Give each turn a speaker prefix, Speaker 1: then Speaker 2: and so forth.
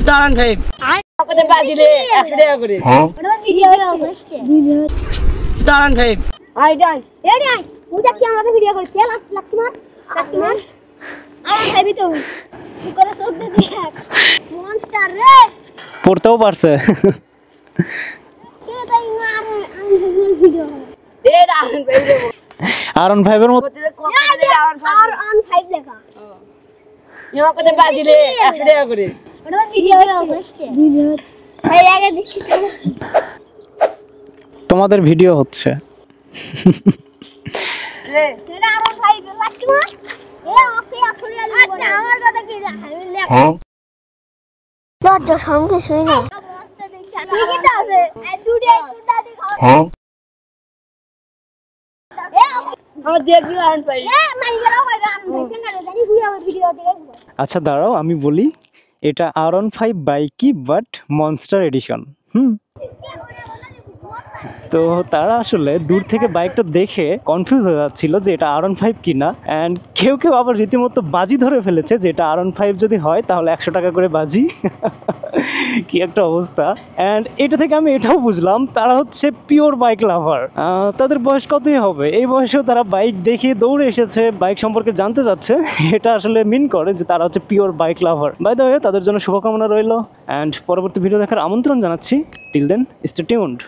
Speaker 1: দাঁড়ান ভাই
Speaker 2: কত বাজিলে 100 টাকা করে
Speaker 3: ওটা ভিডিও হচ্ছে
Speaker 2: দাঁড়ান ভাই আই যাই
Speaker 3: এই আই ওটা কি আমরা ভিডিও করছি লাকি মার আমার ভাবি তো কি করে সব দে দেখ মনস্টার রে
Speaker 1: পড়তেও পারছে
Speaker 3: কে তাই না আমি ভিডিও
Speaker 2: এ দাঁড়ান ভাই দেবো
Speaker 1: আরন 5 এর মতো
Speaker 3: আর অন 5 লেখা
Speaker 2: ইয়া কত বাজিলে 100 টাকা করে
Speaker 3: ওটা ভিডিও হচ্ছে ভাই আগে দিচ্ছি
Speaker 1: তোমাদের ভিডিও হচ্ছে
Speaker 3: এটা আর অন 5 লাকি মার এ ওকে আসলে আচ্ছা আমার কথা কি আমি লেখ লজ্জা সঙ্গে শুই না কি কি আছে দুটো খাও
Speaker 2: আমার দেখি আন ভাই
Speaker 3: মারি গেল ভাই আমি জানি ভিডিও দেখব
Speaker 1: আচ্ছা দাঁড়াও আমি বলি এটা আরন 5 বাইকই বাট মনস্টার এডিশন তো তারা আসলে দূর থেকে বাইকটা দেখে কনফিউজ হয়ে যাচ্ছিল যে এটা আরন 5 কিনা অ্যান্ড কেউ কেউ আবার রীতিমতো বাজি ধরে ফেলেছে যে এটা আরন 5 যদি হয় তাহলে 100 টাকা করে বাজি কি একটা অবস্থা। অ্যান্ড এটা থেকে আমি এটাও বুঝলাম তারা হচ্ছে পিওর বাইক লাভার। তাদের বয়স কতই হবে, এই বয়সেও তারা বাইক দেখে দৌড়ে এসেছে, বাইক সম্পর্কে জানতে চাচ্ছে। এটা আসলে মিন করে যে তারা হচ্ছে pure bike lover. By the way তাদের জন্য শুভকামনা রইল অ্যান্ড পরবর্তী ভিডিও দেখার আমন্ত্রণ জানাচ্ছি। Till then stay tuned.